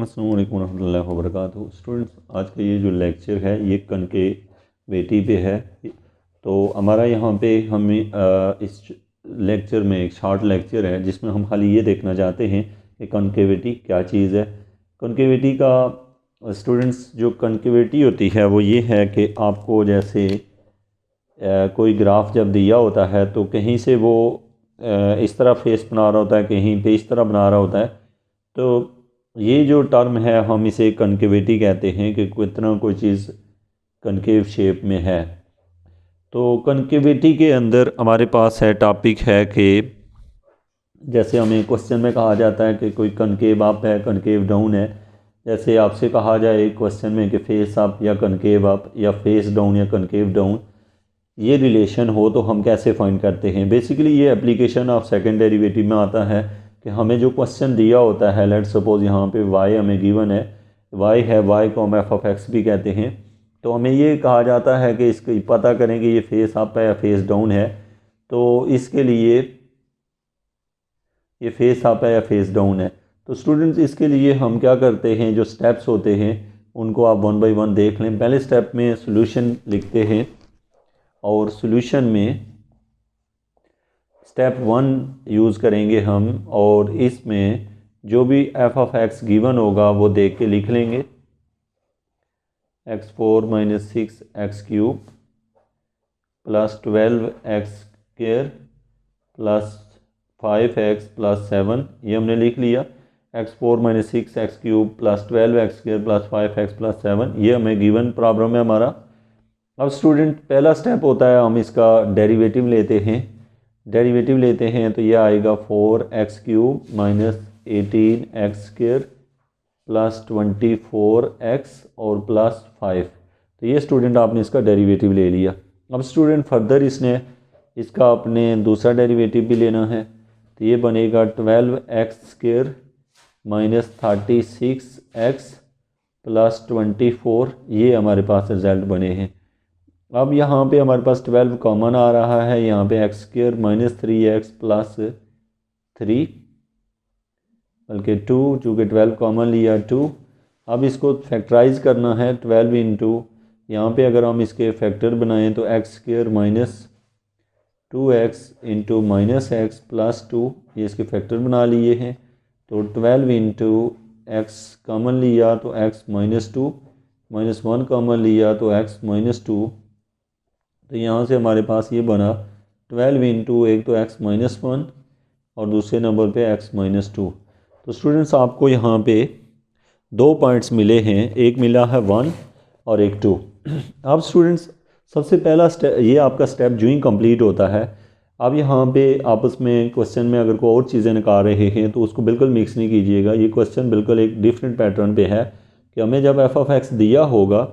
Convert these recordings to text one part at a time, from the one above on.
अस्सलाम वालेकुम रहमतुल्लाहि व बरकातुहू। स्टूडेंट्स, आज का ये जो लेक्चर है ये कनकेविटी पे है। तो हमारा यहाँ पे हमें इस लेक्चर में एक शॉर्ट लेक्चर है जिसमें हम खाली ये देखना चाहते हैं कि कनकेविटी क्या चीज़ है। कनकेविटी का स्टूडेंट्स जो कनकेविटी होती है वो ये है कि आपको जैसे कोई ग्राफ जब दिया होता है तो कहीं से वो इस तरह फेस बना रहा होता है, कहीं पे इस तरह बना रहा होता है। तो ये जो टर्म है हम इसे कनकेविटी कहते हैं कि कितना कोई चीज़ कनकेव शेप में है। तो कनकेविटी के अंदर हमारे पास है टॉपिक है कि जैसे हमें क्वेश्चन में कहा जाता है कि कोई कनकेव अप है, कनकेव डाउन है। जैसे आपसे कहा जाए क्वेश्चन में कि फेस अप या कनकेव अप या फेस डाउन या कनकेव डाउन, ये रिलेशन हो तो हम कैसे फाइंड करते हैं। बेसिकली ये एप्लीकेशन ऑफ सेकंड डेरिवेटिव में आता है कि हमें जो क्वेश्चन दिया होता है, लेट्स सपोज यहाँ पे y हमें गिवन है, y है, y को हम f(x) भी कहते हैं। तो हमें ये कहा जाता है कि इसको पता करें कि ये फेस अप है या फेस डाउन है। तो इसके लिए ये फेस अप है या फेस डाउन है। तो स्टूडेंट्स इसके लिए हम क्या करते हैं, जो स्टेप्स होते हैं उनको आप वन बाई वन देख लें। पहले स्टेप में सोल्यूशन लिखते हैं और सोल्यूशन में स्टेप 1 यूज़ करेंगे हम, और इसमें जो भी f(x) गिवन होगा वो देख के लिख लेंगे। x4 - 6x³ plus 12x² plus 5x plus 7, ये हमने लिख लिया। x4 - 6x³ plus 12x² plus 5x plus 7, ये हमें गिवन प्रॉब्लम में हमारा। अब स्टूडेंट पहला स्टेप होता है हम इसका डेरिवेटिव लेते हैं। डेरिवेटिव लेते हैं तो ये आएगा 4x³ minus 18x² plus 24x और प्लस 5। तो ये स्टूडेंट आपने इसका डेरिवेटिव ले लिया। अब स्टूडेंट फर्दर इसका अपने दूसरा डेरिवेटिव भी लेना है। तो ये बनेगा 12x² माइनस 36x प्लस 24, ये हमारे पास रिजल्ट बने हैं। अब यहाँ पे हमारे पास 12 कॉमन आ रहा है, यहाँ पे x² माइनस 3x प्लस 3 बल्कि 2, चूँकि 12 कॉमन लिया 2। अब इसको फैक्टराइज करना है 12 इंटू, यहाँ पर अगर हम इसके फैक्टर बनाएं तो x² minus 2x into minus x plus 2, ये इसके फैक्टर बना लिए हैं। तो 12 इंटू x कॉमन लिया तो x माइनस 2, माइनस 1 कॉमन लिया तो x माइनस 2। तो यहाँ से हमारे पास ये बना 12 इंटू, एक तो x माइनस 1 और दूसरे नंबर पे x माइनस 2। तो स्टूडेंट्स आपको यहाँ पे 2 पॉइंट्स मिले हैं, एक मिला है 1 और एक 2। अब स्टूडेंट्स सबसे पहला स्टेप, ये आपका स्टेप जो ही कंप्लीट होता है। अब यहाँ पे आपस में क्वेश्चन में अगर कोई और चीज़ें निकाल रहे हैं तो उसको बिल्कुल मिक्स नहीं कीजिएगा। ये क्वेश्चन बिल्कुल एक डिफरेंट पैटर्न पे है कि हमें जब f(x) दिया होगा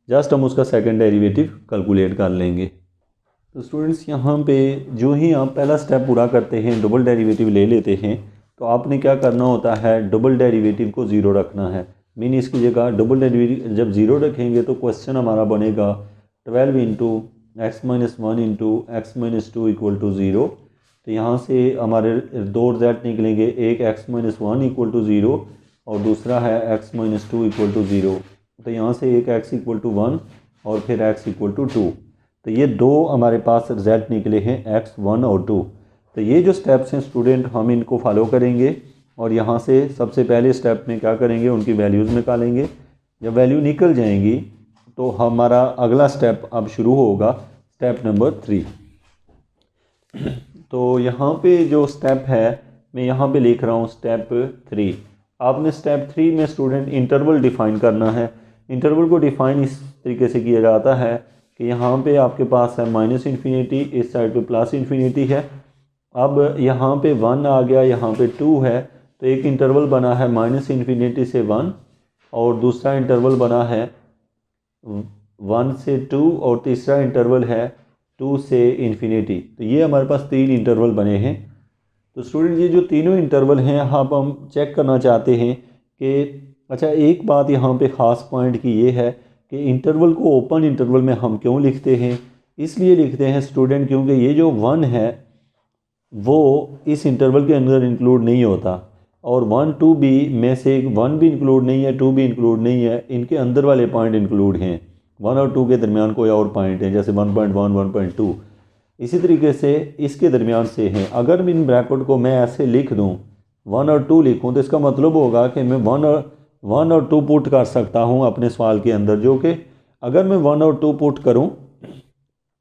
जस्ट हम उसका सेकंड डेरिवेटिव कैलकुलेट कर लेंगे। तो स्टूडेंट्स यहाँ पे जो ही आप पहला स्टेप पूरा करते हैं, डबल डेरिवेटिव ले लेते हैं, तो आपने क्या करना होता है, डबल डेरिवेटिव को ज़ीरो रखना है। मीन इसकी जगह डबल डेरिवेटिव जब ज़ीरो रखेंगे तो क्वेश्चन हमारा बनेगा 12 into x minus 1 into x minus 2 equal to 0। तो यहाँ से हमारे 2 रिजल्ट निकलेंगे, एक x माइनस 1 इक्वल टू 0 और दूसरा है x माइनस 2 इक्वल टू 0। तो यहाँ से एक x इक्वल टू 1 और फिर x इक्वल टू 2। तो ये दो हमारे पास रिजल्ट निकले हैं, x 1 और 2। तो ये जो स्टेप्स हैं स्टूडेंट हम इनको फॉलो करेंगे और यहाँ से सबसे पहले स्टेप में क्या करेंगे, उनकी वैल्यूज़ निकालेंगे। जब वैल्यू निकल जाएंगी तो हमारा अगला स्टेप अब शुरू होगा, स्टेप नंबर 3। तो यहाँ पे जो स्टेप है मैं यहाँ पे लिख रहा हूँ स्टेप 3। आपने स्टेप 3 में स्टूडेंट इंटरवल डिफ़ाइन करना है। इंटरवल को डिफ़ाइन इस तरीके से किया जाता है कि यहाँ पे आपके पास है माइनस इन्फिनिटी, इस साइड पे प्लस इन्फिनिटी है। अब यहाँ पे 1 आ गया, यहाँ पे 2 है, तो एक इंटरवल बना है माइनस इन्फिनिटी से 1 और दूसरा इंटरवल बना है 1 से 2 और तीसरा इंटरवल है 2 से इन्फिनिटी। तो ये हमारे पास 3 इंटरवल बने हैं। तो स्टूडेंट ये जो तीनों इंटरवल हैं अब हम चेक करना चाहते हैं कि अच्छा, एक बात यहाँ पे ख़ास पॉइंट की ये है कि इंटरवल को ओपन इंटरवल में हम क्यों लिखते हैं। इसलिए लिखते हैं स्टूडेंट क्योंकि ये जो 1 है वो इस इंटरवल के अंदर इंक्लूड नहीं होता और 1 2 बी में से 1 भी इंक्लूड नहीं है, 2 भी इंक्लूड नहीं है, इनके अंदर वाले पॉइंट इंक्लूड हैं। 1 और 2 के दरमियान कोई और पॉइंट है, जैसे 1.1 1.2 इसी तरीके से इसके दरमियान से हैं। अगर इन ब्रैकेट को मैं ऐसे लिख दूं 1 और 2 लिखूं तो इसका मतलब होगा कि मैं 1 और 2 पुट कर सकता हूं अपने सवाल के अंदर, जो कि अगर मैं 1 और 2 पुट करूं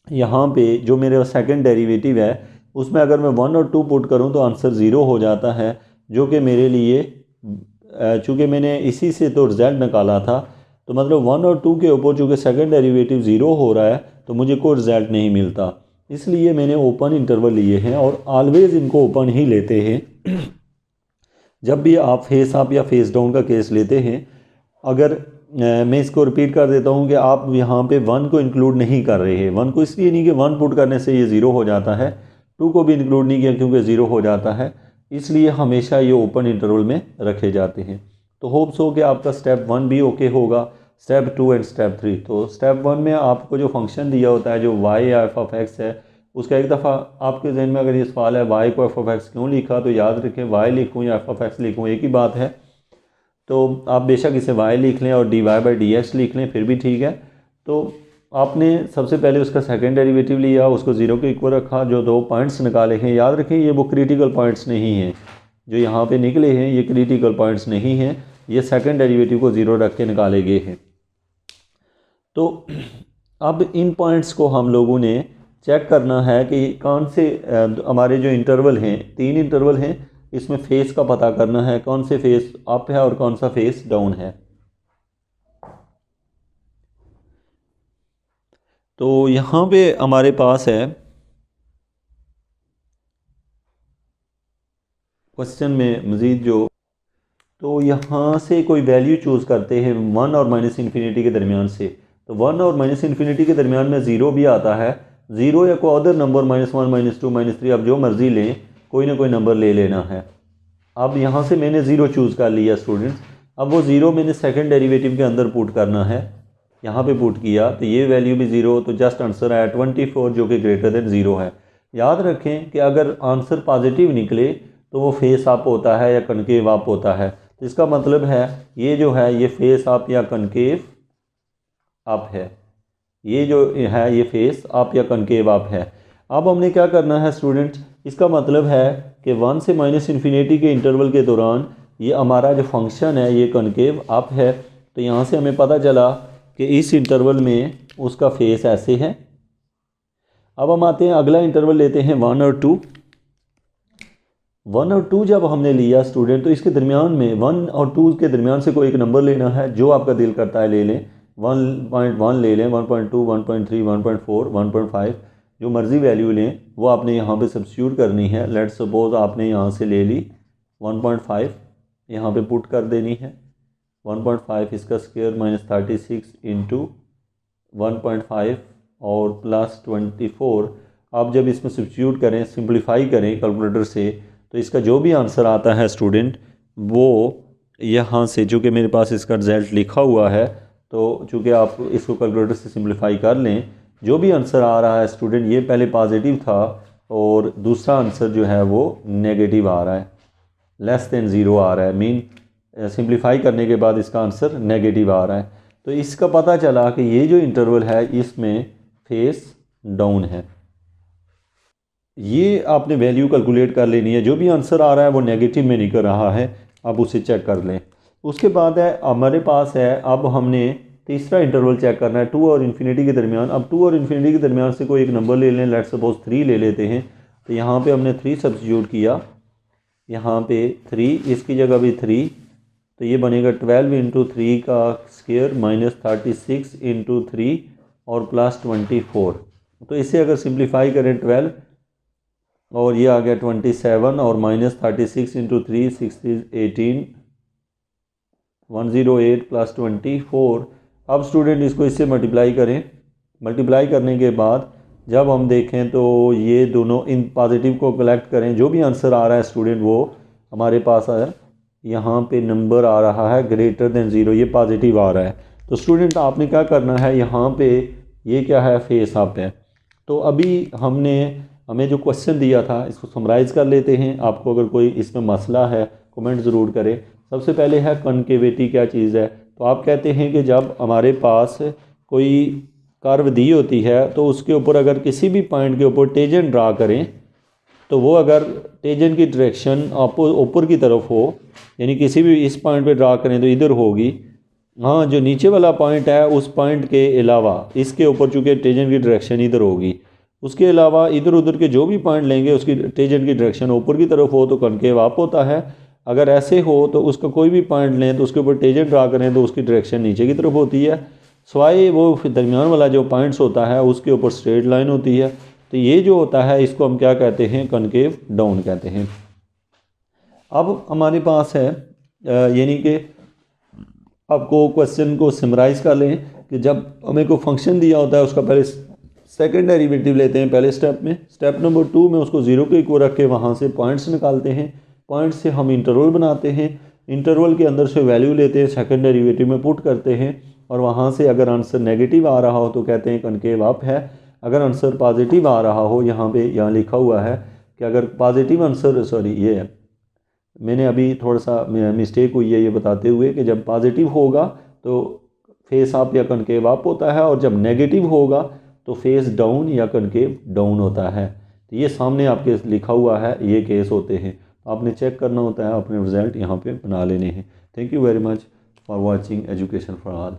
यहाँ पे जो मेरा सेकंड डेरिवेटिव है उसमें अगर मैं 1 और 2 पुट करूँ तो आंसर 0 हो जाता है, जो कि मेरे लिए चूँकि मैंने इसी से तो रिजल्ट निकाला था, तो मतलब 1 और 2 के ऊपर चूँकि सेकंड डेरिवेटिव 0 हो रहा है तो मुझे कोई रिजल्ट नहीं मिलता, इसलिए मैंने ओपन इंटरवल लिए हैं और ऑलवेज़ इनको ओपन ही लेते हैं। जब भी आप फेस अप या फेस डाउन का केस लेते हैं, अगर मैं इसको रिपीट कर देता हूँ कि आप यहाँ पे 1 को इंक्लूड नहीं कर रहे हैं। 1 को इसलिए नहीं कि 1 पुट करने से ये 0 हो जाता है, 2 को भी इंक्लूड नहीं किया क्योंकि 0 हो जाता है, इसलिए हमेशा ये ओपन इंटरवल में रखे जाते हैं। तो होप्स हो कि आपका स्टेप 1 भी ओके होगा, स्टेप 2 एंड स्टेप 3। तो स्टेप 1 में आपको जो फंक्शन दिया होता है, जो y या एफ ऑफ एक्स है, उसका एक दफ़ा आपके जहन में अगर ये सवाल है y को एफ ऑफ एक्स क्यों लिखा, तो याद रखें y लिखूँ या एफ ऑफ एक्स लिखूँ एक ही बात है। तो आप बेशक इसे y लिख लें और dy बाई डी एक्स लिख लें, फिर भी ठीक है। तो आपने सबसे पहले उसका सेकंड डेरिवेटिव लिया, उसको 0 के इक्वल रखा, जो 2 पॉइंट्स निकाले हैं, याद रखें ये वो क्रिटिकल पॉइंट्स नहीं हैं जो यहाँ पे निकले हैं, ये क्रिटिकल पॉइंट्स नहीं हैं, ये सेकंड डेरिवेटिव को 0 रख के निकाले गए हैं। तो अब इन पॉइंट्स को हम लोगों ने चेक करना है कि कौन से हमारे जो इंटरवल हैं, 3 इंटरवल हैं, इसमें फेस का पता करना है, कौन से फेस अप है और कौन सा फेस डाउन है। तो यहाँ पे हमारे पास है क्वेश्चन में मज़ीद जो, तो यहाँ से कोई वैल्यू चूज़ करते हैं 1 और माइनस इन्फिनिटी के दरमियान से। तो 1 और माइनस इन्फिनिटी के दरमियान में 0 भी आता है, 0 या कोई अदर नंबर -1 -2 -3 आप जो मर्ज़ी लें, कोई ना कोई नंबर ले लेना है। अब यहाँ से मैंने 0 चूज़ कर लिया स्टूडेंट्स, अब वो 0 मैंने सेकंड डेरिवेटिव के अंदर पुट करना है, यहाँ पे पुट किया तो ये वैल्यू भी 0, तो जस्ट आंसर आया 24 जो कि ग्रेटर देन 0 है। याद रखें कि अगर आंसर पॉजिटिव निकले तो वो फेस अप होता है या कनकेव अप होता है, तो इसका मतलब है ये जो है ये फेस अप या कनकेव अप है, ये जो है ये फेस अप या कनकेव अप है। अब हमने क्या करना है स्टूडेंट्स, इसका मतलब है कि 1 से माइनस इन्फिनिटी के इंटरवल के दौरान ये हमारा जो फंक्शन है ये कनकेव अप है। तो यहाँ से हमें पता चला कि इस इंटरवल में उसका फेस ऐसे है। अब हम आते हैं अगला इंटरवल लेते हैं 1 और 2। 1 और 2 जब हमने लिया स्टूडेंट, तो इसके दरमियान में 1 और 2 के दरमियान से कोई एक नंबर लेना है, जो आपका दिल करता है ले लें, 1.1 ले लें, 1.2 1.3 1.4 1.5 जो मर्ज़ी वैल्यू लें वो आपने यहाँ पे सब्स्टिट्यूट करनी है। लेट सपोज आपने यहाँ से ले ली 1.5, यहाँ पे पुट कर देनी है 1.5 इसका स्क्वायर -36 इंटू 1.5 और प्लस 24। आप जब इसमें सब्स्टिट्यूट करें, सिंप्लीफाई करें कैलकुलेटर से, तो इसका जो भी आंसर आता है स्टूडेंट वो यहाँ से, चूँकि मेरे पास इसका रिजल्ट लिखा हुआ है, तो चूँकि आप इसको कैलकुलेटर से सिंप्लीफाई कर लें, जो भी आंसर आ रहा है स्टूडेंट ये पहले पॉजिटिव था और दूसरा आंसर जो है वो नेगेटिव आ रहा है, लेस देन 0 आ रहा है, मीन सिंप्लीफाई करने के बाद इसका आंसर नेगेटिव आ रहा है। तो इसका पता चला कि ये जो इंटरवल है इसमें फेस डाउन है। ये आपने वैल्यू कैलकुलेट कर लेनी है, जो भी आंसर आ रहा है वो नेगेटिव में निकल रहा है, आप उसे चेक कर लें। उसके बाद है हमारे पास है, अब हमने तीसरा इंटरवल चेक करना है 2 और इन्फिनिटी के दरमियान। अब 2 और इन्फिनिटी के दरमियान से कोई एक नंबर ले लें, लेट्स सपोज 3 ले लेते हैं। तो यहाँ पे हमने 3 सब्स्टिट्यूट किया, यहाँ पे 3, इसकी जगह भी 3, तो ये बनेगा 12 इंटू 3 का स्क्वायर -36 इंटू 3 और प्लस 24। तो इसे अगर सिंप्लीफाई करें 12 और ये आ गया 27 और -36 इंटू 3 18 108 प्लस 24। अब स्टूडेंट इसको इससे मल्टीप्लाई करें, मल्टीप्लाई करने के बाद जब हम देखें तो ये दोनों इन पॉजिटिव को कलेक्ट करें, जो भी आंसर आ रहा है स्टूडेंट वो हमारे पास है, यहाँ पे नंबर आ रहा है ग्रेटर देन 0, ये पॉजिटिव आ रहा है। तो स्टूडेंट आपने क्या करना है, यहाँ पे ये क्या है, फेस अप है। तो अभी हमें जो क्वेश्चन दिया था इसको समराइज़ कर लेते हैं। आपको अगर कोई इसमें मसला है, कमेंट ज़रूर करें। सबसे पहले है कनकेविटी क्या चीज़ है। तो आप कहते हैं कि जब हमारे पास कोई कर्व दी होती है तो उसके ऊपर अगर किसी भी पॉइंट के ऊपर टेंजेंट ड्रा करें तो वो अगर टेंजेंट की डायरेक्शन ऊपर की तरफ हो, यानी किसी भी इस पॉइंट पे ड्रा करें तो इधर होगी। हाँ, जो नीचे वाला पॉइंट है उस पॉइंट के अलावा इसके ऊपर चूँकि टेंजेंट की डायरेक्शन इधर होगी, उसके अलावा इधर उधर के जो भी पॉइंट लेंगे उसकी टेंजेंट की डायरेक्शन ऊपर की तरफ हो तो कनकेव अप होता है। अगर ऐसे हो तो उसका कोई भी पॉइंट लें तो उसके ऊपर टेंजेंट ड्रा करें तो उसकी डायरेक्शन नीचे की तरफ होती है, सवाए वो दरमियान वाला जो पॉइंट्स होता है उसके ऊपर स्ट्रेट लाइन होती है। तो ये जो होता है इसको हम क्या कहते हैं, कनकेव डाउन कहते हैं। अब हमारे पास है यानी कि आपको क्वेश्चन को समराइज़ कर लें कि जब हमें कोई फंक्शन दिया होता है उसका पहले सेकंड डेरिवेटिव लेते हैं पहले स्टेप में। स्टेप नंबर 2 में उसको 0 के इक्वल रख के वहाँ से पॉइंट्स निकालते हैं, पॉइंट से हम इंटरवल बनाते हैं, इंटरवल के अंदर से वैल्यू लेते हैं, सेकंड डेरिवेटिव में पुट करते हैं और वहाँ से अगर आंसर नेगेटिव आ रहा हो तो कहते हैं कनकेव अप है। अगर आंसर पॉजिटिव आ रहा हो, यहाँ लिखा हुआ है कि अगर पॉजिटिव आंसर, सॉरी ये है मैंने अभी थोड़ा सा मिस्टेक हुई है ये बताते हुए कि जब पॉजिटिव होगा तो फेस अप या कनकेव अप होता है और जब नेगेटिव होगा तो फेस डाउन या कनकेव डाउन होता है। तो ये सामने आपके लिखा हुआ है, ये केस होते हैं, आपने चेक करना होता है, अपने रिजल्ट यहाँ पे बना लेने हैं। Thank you very much for watching education for all.